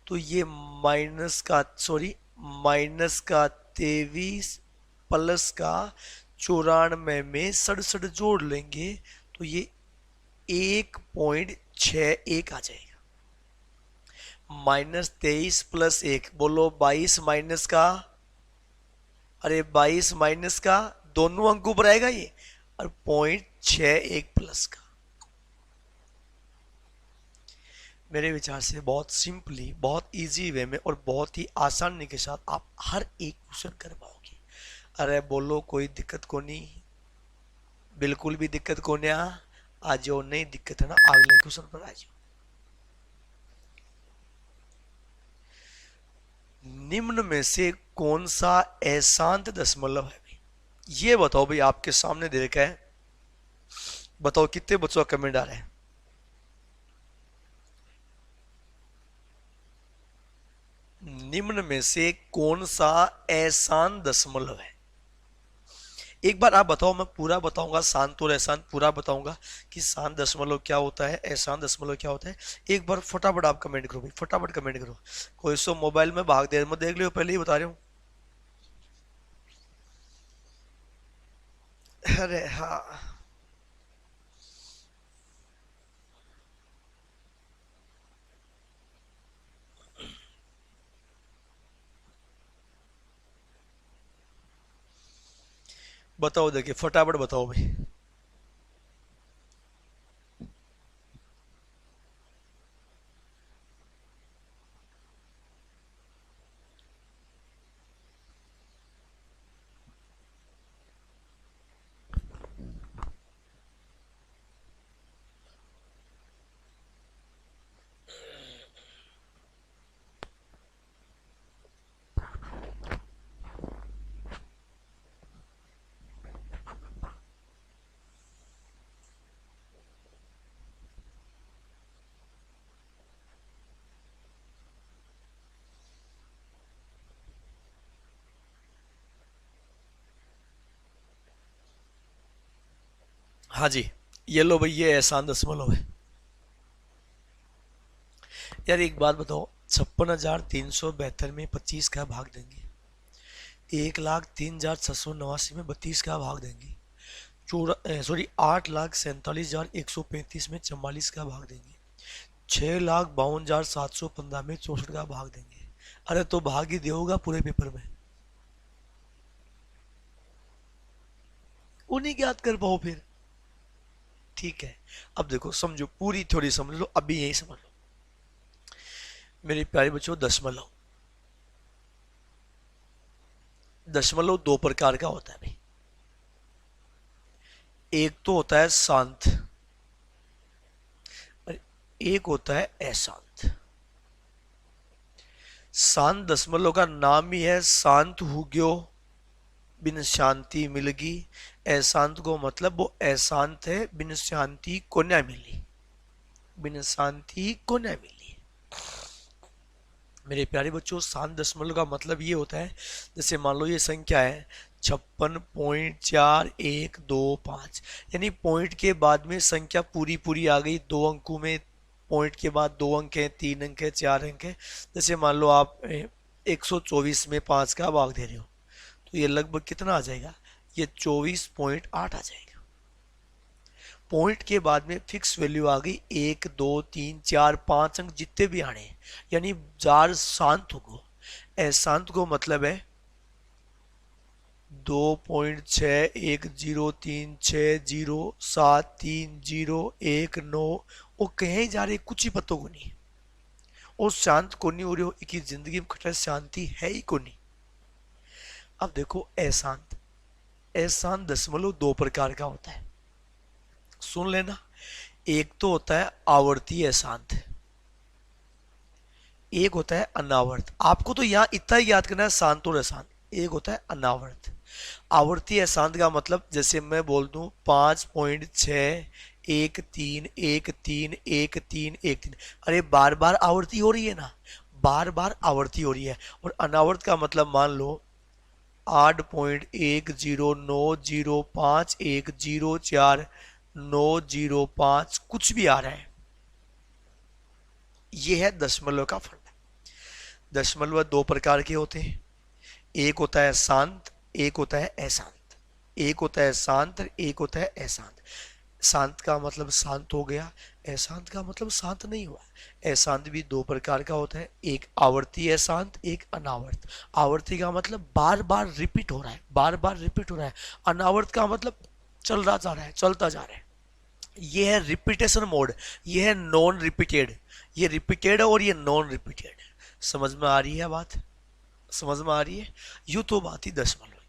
तो ये माइनस का 23 प्लस का 94 में 67 जोड़ लेंगे तो ये 1.61 आ जाएगा। -23 + 1, बोलो 22 माइनस का, अरे 22 माइनस का, दोनों अंक ऊपर आएगा ये, और 0.61 प्लस का। मेरे विचार से बहुत सिंपली, बहुत इजी वे में और बहुत ही आसानी के साथ आप हर एक क्वेश्चन कर पाओगे। अरे बोलो कोई दिक्कत को नहीं, बिल्कुल भी दिक्कत को नहीं। आ जाओ, नहीं दिक्कत है ना, अगले क्वेश्चन पर आ जाओ। निम्न में से कौन सा अशांत दशमलव है भाई, ये बताओ भाई, आपके सामने दे रखा है, बताओ कितने बच्चों का कमेंट आ रहा है। निम्न में से कौन सा अशांत दशमलव है, एक बार आप बताओ, मैं पूरा बताऊंगा, शांत और अशांत पूरा बताऊंगा कि शांत दशमलव क्या होता है, अशांत दशमलव क्या होता है। एक बार फटाफट आप कमेंट करो भाई, फटाफट कमेंट करो। कोई सो मोबाइल में भाग दे मत, देख लियो, पहले ही बता रहा हूँ। अरे हाँ, बताओ, देखिए फटाफट बताओ भाई। हाँ जी, ये लो भाई, ये एहसान दशमलव है। यार एक बात बताओ, 56,372 में 25 का भाग देंगे, 1,03,689 में 32 का भाग देंगे, 8,47,135 में 44 का भाग देंगे, 6,52,715 में 64 का भाग देंगे। अरे तो भाग ही देगा पूरे पेपर में, उन्हीं याद कर पाओ फिर। ठीक है, अब देखो समझो, पूरी थोड़ी समझ लो, अभी यही समझ लो मेरे प्यारे बच्चों। दशमलव, दशमलव दो प्रकार का होता है भाई, एक तो होता है शांत और एक होता है अशांत। शांत दशमलव का नाम ही है शांत हो गयो, बिन शांति मिलगी। अशांत को मतलब वो अशांत है, बिन शांति को न मिली, बिन शांति को न मिली। मेरे प्यारे बच्चों, शांत दशमलव का मतलब ये होता है, जैसे मान लो ये संख्या है 56.4125, यानी पॉइंट के बाद में संख्या पूरी पूरी आ गई, दो अंकों में। पॉइंट के बाद दो अंक हैं, तीन अंक है, चार अंक है। जैसे मान लो आप 124 में 5 का भाग दे रहे हो, तो ये लगभग कितना आ जाएगा, ये 24.8 आ जाएगा। पॉइंट के बाद में फिक्स वैल्यू आ गई, एक दो तीन चार पांच अंक जितने भी आने हैं, यानी चार शांत को। अशांत को मतलब है 2.6103607301 9, वो कहीं जा रहे कुछ ही पत्तों को नहीं, और शांत को नहीं हो रही हो कि जिंदगी में खटा शांति है ही को नहीं। अब देखो अशांत, अशांत दशमलव दो प्रकार का होता है, सुन लेना। एक तो होता है आवर्ती अशांत, एक होता है अनावर्त। आपको तो यहाँ इतना ही याद करना है, शांत और अशांत। एक होता है अनावर्त। आवर्ती अशांत का मतलब, जैसे मैं बोल दूं 5.613131313, अरे बार बार आवर्ती हो रही है ना, बार बार आवर्ती हो रही है। और अनावर्त का मतलब मान लो 8.1095104105, कुछ भी आ रहा है। यह है दशमलव का फंड। दशमलव दो प्रकार के होते हैं, एक होता है शांत, एक होता है अशांत। एक होता है शांत, एक होता है अशांत। शांत का मतलब शांत हो गया, अशांत का मतलब शांत नहीं हुआ। अशांत भी दो प्रकार का होता है, एक आवर्ती अशांत, एक अनावर्त। आवर्ती का मतलब बार बार रिपीट हो रहा है, बार बार रिपीट हो रहा है। अनावर्त का मतलब चल रहा जा रहा है, चलता जा रहा है। ये है रिपीटेशन मोड, ये है नॉन रिपीटेड। ये रिपीटेड है और ये नॉन रिपीटेड। समझ में आ रही है बात? समझ में आ रही है? यूं तो बात ही दशमलव की।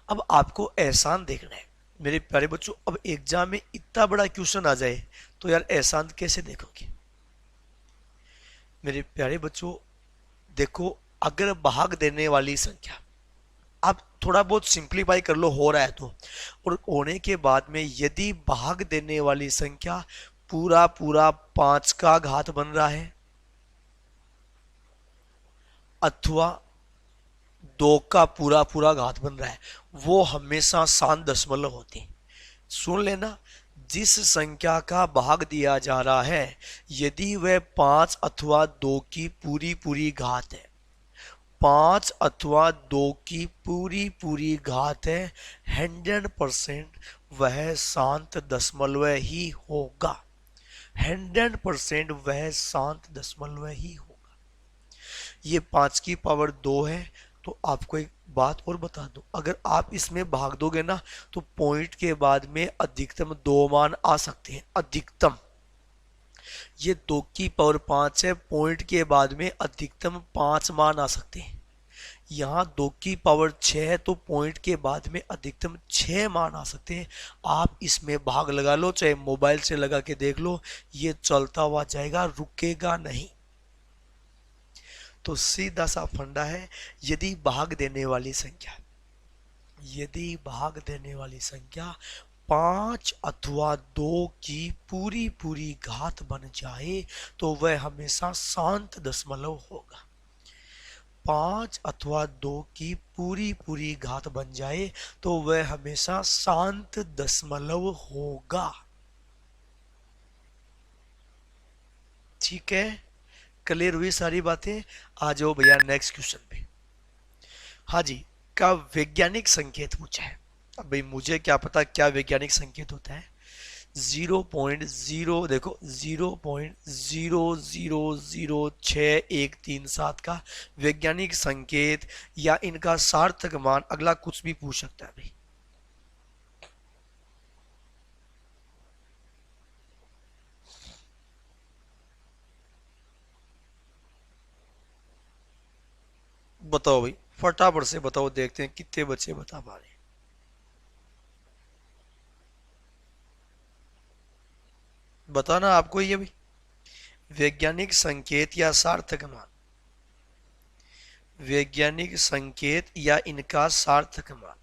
अब आपको एहसान देखना है मेरे प्यारे बच्चों। अब एग्जाम में इतना बड़ा क्वेश्चन आ जाए तो यार एहसान कैसे देखोगे मेरे प्यारे बच्चों? देखो, अगर भाग देने वाली संख्या, आप थोड़ा बहुत सिंप्लीफाई कर लो, हो रहा है तो, और होने के बाद में यदि भाग देने वाली संख्या पूरा पूरा 5 का घात बन रहा है, अथवा 2 का पूरा पूरा घात बन रहा है, वो हमेशा शांत दशमलव होती है। सुन लेना, जिस संख्या का भाग दिया जा रहा है, यदि वह 5 अथवा 2 की पूरी पूरी घात है, 5 अथवा 2 की पूरी पूरी घात है, 100% वह शांत दशमलव ही होगा। 100% वह शांत दशमलव ही होगा। ये 5 की पावर 2 है। तो आपको एक बात और बता दूं, अगर आप इसमें भाग दोगे ना, तो पॉइंट के बाद में अधिकतम 2 मान आ सकते हैं, अधिकतम। ये 2 की पावर 5 है, पॉइंट के बाद में अधिकतम 5 मान आ सकते हैं। यहाँ 2 की पावर 6 है, तो पॉइंट के बाद में अधिकतम 6 मान आ सकते हैं। आप इसमें भाग लगा लो, चाहे मोबाइल से लगा के देख लो, ये चलता हुआ जाएगा, रुकेगा नहीं। तो सीधा सा फंडा है, यदि भाग देने वाली संख्या, यदि भाग देने वाली संख्या 5 अथवा 2 की पूरी पूरी घात बन जाए, तो वह हमेशा शांत दशमलव होगा। 5 अथवा 2 की पूरी पूरी घात बन जाए तो वह हमेशा शांत दशमलव होगा। ठीक है, क्लियर हुई सारी बातें? आ जाओ भैया नेक्स्ट क्वेश्चन पे। हाँ जी, का वैज्ञानिक संकेत पूछा है। अब भाई मुझे क्या पता क्या वैज्ञानिक संकेत होता है। 0.0, देखो 0.0006 का वैज्ञानिक संकेत या इनका सार्थक मान, अगला कुछ भी पूछ सकता है भाई। बताओ भाई, फटाफट से बताओ, देखते हैं कितने बच्चे बता पा रहे हैं। बताना आपको ये भाई, वैज्ञानिक संकेत या सार्थक मान, वैज्ञानिक संकेत या इनका सार्थक मान।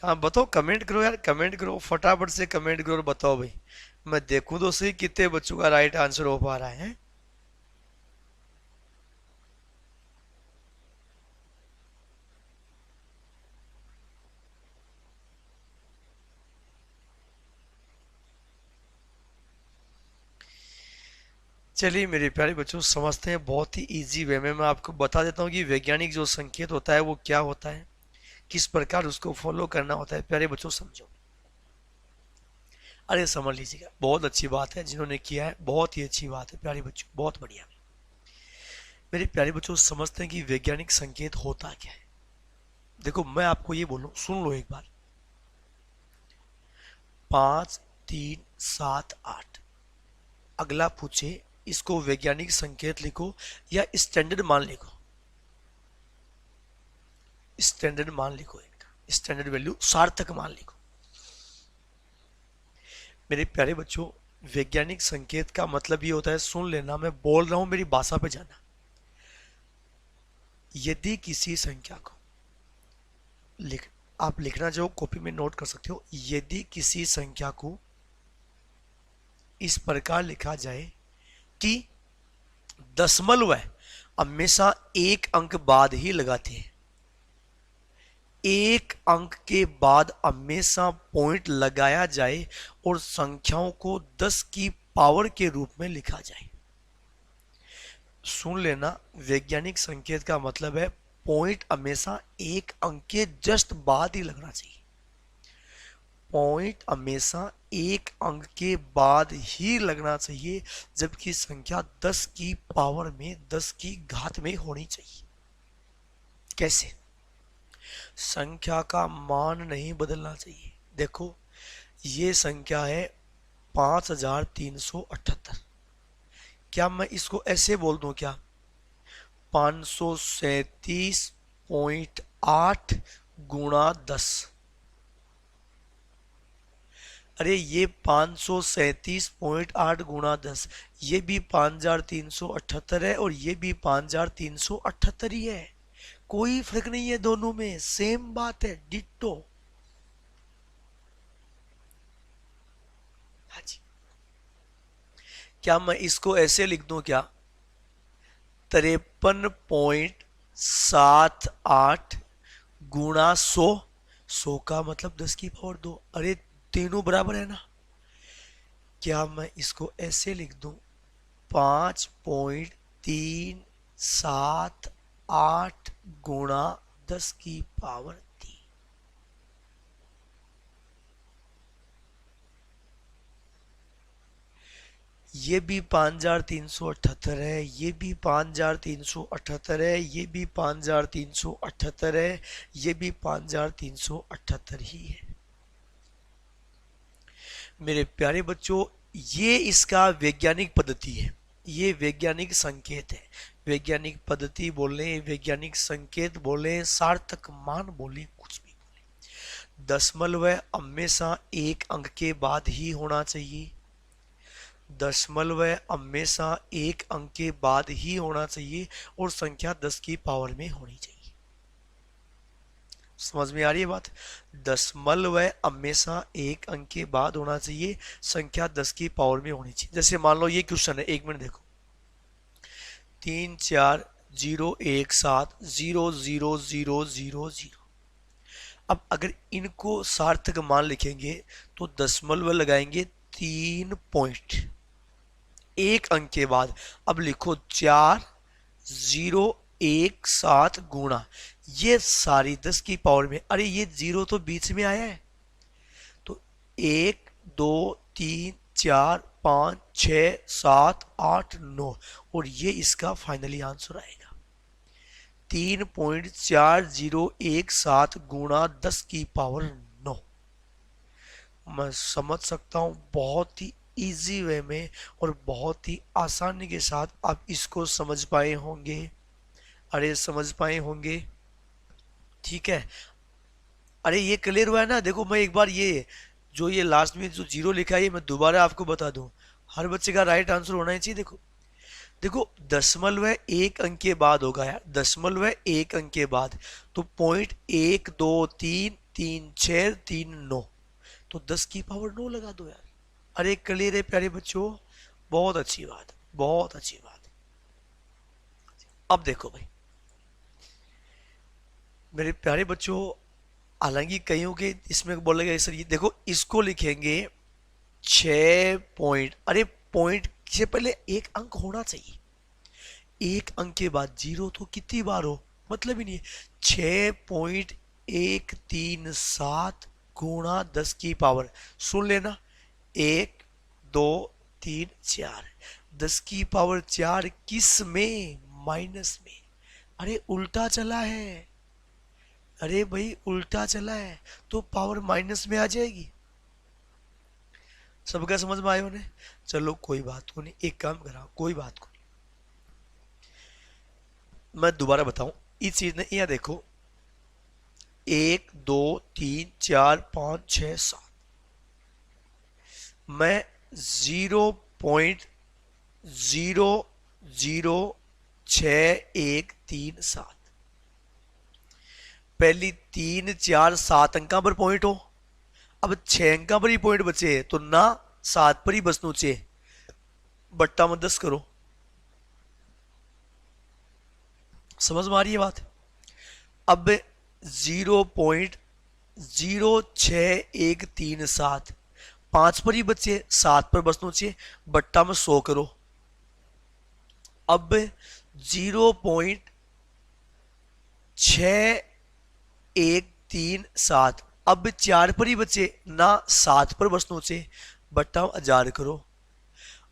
हाँ बताओ, कमेंट करो यार, कमेंट करो फटाफट से, कमेंट करो और बताओ भाई, मैं देखूं तो सही कितने बच्चों का राइट आंसर हो पा रहा है। चलिए मेरे प्यारे बच्चों, समझते हैं बहुत ही इजी वे में। मैं आपको बता देता हूँ कि वैज्ञानिक जो संकेत होता है वो क्या होता है, किस प्रकार उसको फॉलो करना होता है। प्यारे बच्चों समझो, अरे समझ लीजिएगा, बहुत अच्छी बात है जिन्होंने किया है, बहुत ही अच्छी बात है प्यारे बच्चों, बहुत बढ़िया। मेरे प्यारे बच्चों समझते हैं कि वैज्ञानिक संकेत होता क्या है। देखो मैं आपको ये बोलूं, सुन लो एक बार। 5 3 7 8, अगला पूछे इसको वैज्ञानिक संकेत लिखो या स्टैंडर्ड मान लिखो। स्टैंडर्ड मान लिखो, इनका स्टैंडर्ड वैल्यू सार्थक मान लिखो। मेरे प्यारे बच्चों, वैज्ञानिक संकेत का मतलब ये होता है, सुन लेना मैं बोल रहा हूं मेरी भाषा पे जाना। यदि किसी संख्या को लिख, आप लिखना जो कॉपी में नोट कर सकते हो, यदि किसी संख्या को इस प्रकार लिखा जाए कि दशमलव हमेशा एक अंक बाद ही लगाते हैं, एक अंक के बाद हमेशा पॉइंट लगाया जाए और संख्याओं को 10 की पावर के रूप में लिखा जाए। सुन लेना, वैज्ञानिक संकेत का मतलब है पॉइंट हमेशा एक अंक के जस्ट बाद ही लगना चाहिए। पॉइंट हमेशा एक अंक के बाद ही लगना चाहिए, जबकि संख्या 10 की पावर में 10 की घात में होनी चाहिए। कैसे? संख्या का मान नहीं बदलना चाहिए। देखो ये संख्या है 5378, क्या मैं इसको ऐसे बोल दूं क्या, 537.8 गुणा 10? अरे ये 537.8 गुणा 10, ये भी 5378 है और ये भी 5378 ही है, कोई फर्क नहीं है, दोनों में सेम बात है, डिट्टो। हाँ जी, क्या मैं इसको ऐसे लिख दूं क्या, 53.78 गुणा 100, 100 का मतलब 10 की पावर 2, अरे तीनों बराबर है ना। क्या मैं इसको ऐसे लिख दूं, 5.378 गुणा 10 की पावर 3? ये भी 5378 है, ये भी 5378 है, ये भी 5378 है, ये भी 5378 ही है। मेरे प्यारे बच्चों, ये इसका वैज्ञानिक पद्धति है, ये वैज्ञानिक संकेत है। वैज्ञानिक पद्धति बोले, वैज्ञानिक संकेत बोले, सार्थक मान बोले, कुछ भी बोले, दशमलव हमेशा एक अंक के बाद ही होना चाहिए। दशमलव हमेशा एक अंक के बाद ही होना चाहिए और संख्या 10 की पावर में होनी चाहिए। समझ में आ रही है बात? दशमलव हमेशा एक अंक के बाद होना चाहिए, संख्या 10 की पावर में होनी चाहिए। जैसे मान लो ये क्वेश्चन है, एक मिनट देखो, 3 4 0 1 7 0 0 0 0। अब अगर इनको सार्थक मान लिखेंगे तो दशमलव लगाएंगे 3 पॉइंट एक अंक के बाद। अब लिखो 4 0 1 7 गुणा, ये सारी 10 की पावर में, अरे ये जीरो तो बीच में आया है, तो 1 2 3 4 5 6 7 8 9, और ये इसका फाइनली आंसर आएगा 3.4017 गुणा 10 की पावर 9। मैं समझ सकता हूं बहुत ही इजी वे में और बहुत ही आसानी के साथ आप इसको समझ पाए होंगे। अरे समझ पाए होंगे, ठीक है। अरे ये क्लियर हुआ है ना? देखो मैं एक बार ये जो ये लास्ट में जो जीरो लिखा है ये मैं दोबारा आपको बता दूं, हर बच्चे का राइट आंसर होना ही चाहिए। देखो देखो, दशमलव एक अंक के बाद होगा यार, दशमलव एक अंक के बाद, तो 1.123 3 6 3 9, तो 10 की पावर 9 लगा दो यार। अरे क्लियर है प्यारे बच्चों, बहुत अच्छी बात, बहुत अच्छी बात। अब देखो भाई मेरे प्यारे बच्चों, हालांकि कईयों के इसमें बोलेगा सर ये देखो, इसको लिखेंगे 6 पॉइंट, अरे पॉइंट से पहले एक अंक होना चाहिए, एक अंक के बाद जीरो तो कितनी बार हो, मतलब ही नहीं है। 6.137 गुणा 10 की पावर, सुन लेना, 1 2 3 4, 10 की पावर 4 किस में, माइनस में। अरे उल्टा चला है, अरे भाई उल्टा चला है, तो पावर माइनस में आ जाएगी। सबका समझ में आयो ने? चलो कोई बात को नहीं, एक काम करा, कोई बात को नहीं, मैं दोबारा बताऊं इस चीज ने, यह देखो 1 2 3 4 5 6 7, मैं 0.006 1 3 7, पहली 3 4 7 अंका पर पॉइंट हो, अब 6 अंका पर ही पॉइंट बचे तो ना 7 पर ही बसनु चाहिए, बट्टा में 10 करो। समझ में आ रही है बात? अब 0.06137, 5 पर ही बचे, 7 पर बसना चाहिए, बट्टा में 100 करो। अब 0.6137, अब 4 पर ही बचे ना, 7 पर बसना चाहिए, बट्टा में 1000 करो।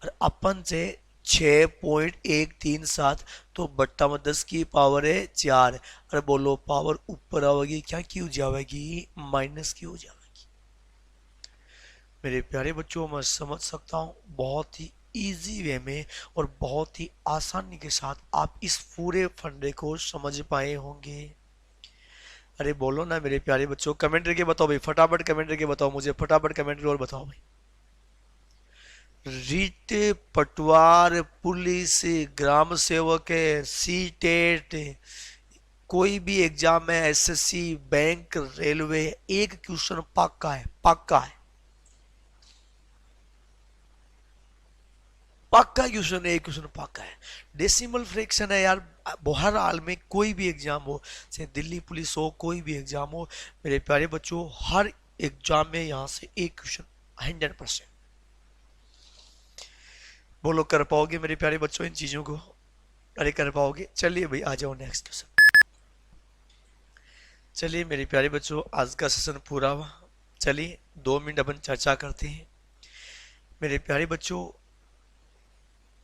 और अपन से 6.137, तो बट्टा में 10 की पावर है 4। अरे बोलो पावर ऊपर आवेगी क्या की हो जाएगी, माइनस की हो जाएगी। मेरे प्यारे बच्चों मैं समझ सकता हूँ, बहुत ही इजी वे में और बहुत ही आसानी के साथ आप इस पूरे फंडे को समझ पाए होंगे। अरे बोलो ना मेरे प्यारे बच्चों, कमेंट करके बताओ भाई, फटाफट कमेंट करके बताओ मुझे, फटाफट कमेंट करके और बताओ भाई। रीट, पटवार, पुलिस, ग्राम सेवक है, सी टेट, कोई भी एग्जाम है, एसएससी, बैंक, रेलवे, एक क्वेश्चन पक्का है, पक्का है, पक्का क्वेश्चन है, एक क्वेश्चन पक्का है। डेसिमल फ्रैक्शन है यार, हर हाल में कोई भी एग्जाम हो, चाहे दिल्ली पुलिस हो, कोई भी एग्जाम हो मेरे प्यारे बच्चों, हर एग्जाम में यहां से एक क्वेश्चन 100%। बोलो कर पाओगे मेरे प्यारे बच्चों इन चीजों को? अरे कर पाओगे? चलिए भाई आ जाओ नेक्स्ट क्वेश्चन। चलिए मेरे प्यारे बच्चों आज का सेशन पूरा हुआ, चलिए 2 मिनट अपन चर्चा करते हैं। मेरे प्यारे बच्चों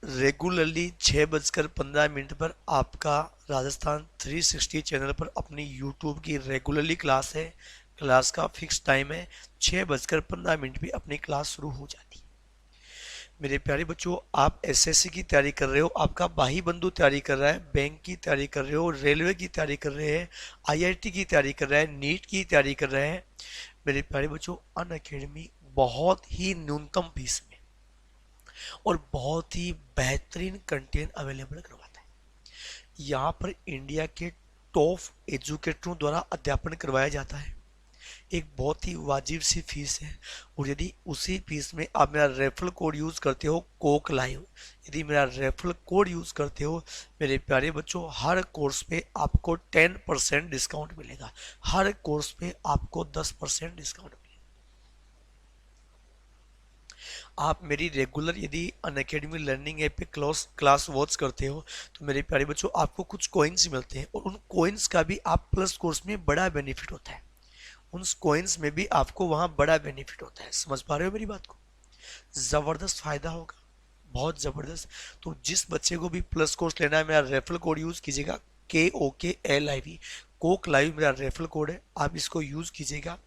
रेगुलरली 6:15 पर आपका राजस्थान 360 चैनल पर अपनी यूट्यूब की रेगुलरली क्लास है, क्लास का फिक्स टाइम है, 6:15 भी अपनी क्लास शुरू हो जाती है। मेरे प्यारे बच्चों आप एसएससी की तैयारी कर रहे हो, आपका भाई बंधु तैयारी कर रहा है, बैंक की तैयारी कर रहे हो, रेलवे की तैयारी कर रहे हैं, आईआईटी की तैयारी कर रहा है, नीट की तैयारी कर रहे हैं, मेरे प्यारे बच्चों अनअकैडमी बहुत ही न्यूनतम फीस में और बहुत ही बेहतरीन कंटेंट अवेलेबल करवाता है। यहाँ पर इंडिया के टॉप एजुकेटरों द्वारा अध्यापन करवाया जाता है, एक बहुत ही वाजिब सी फीस है। और यदि उसी फीस में आप मेरा रेफरल कोड यूज करते हो कोक लाइव, यदि मेरा रेफरल कोड यूज करते हो मेरे प्यारे बच्चों, हर कोर्स पे आपको 10% डिस्काउंट मिलेगा, हर कोर्स पे आपको 10% डिस्काउंट मिलेगा। आप मेरी रेगुलर यदि अनअकैडमी लर्निंग ऐप पे क्लास वॉच करते हो तो मेरे प्यारे बच्चों आपको कुछ कॉइन्स मिलते हैं, और उन कॉइन्स का भी आप प्लस कोर्स में बड़ा बेनिफिट होता है, उन कॉइन्स में भी आपको वहां बड़ा बेनिफिट होता है। समझ पा रहे हो मेरी बात को? जबरदस्त फायदा होगा, बहुत जबरदस्त। तो जिस बच्चे को भी प्लस कोर्स लेना है मेरा रेफरल कोड यूज कीजिएगा, KOKLIV, कोक लाइव मेरा रेफरल कोड है, आप इसको यूज कीजिएगा,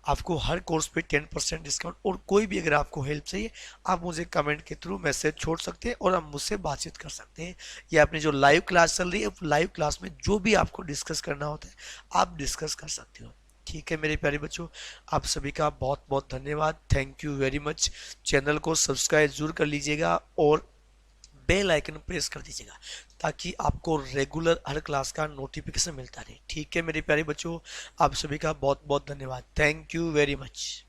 आपको हर कोर्स पे 10% डिस्काउंट। और कोई भी अगर आपको हेल्प चाहिए आप मुझे कमेंट के थ्रू मैसेज छोड़ सकते हैं और आप मुझसे बातचीत कर सकते हैं, या अपनी जो लाइव क्लास चल रही है लाइव क्लास में जो भी आपको डिस्कस करना होता है आप डिस्कस कर सकते हो। ठीक है मेरे प्यारे बच्चों, आप सभी का बहुत बहुत धन्यवाद, thank you very much. Channel को सब्सक्राइब जरूर कर लीजिएगा और बेल आइकन प्रेस कर दीजिएगा ताकि आपको रेगुलर हर क्लास का नोटिफिकेशन मिलता रहे। ठीक है मेरे प्यारे बच्चों, आप सभी का बहुत बहुत धन्यवाद। Thank you very much.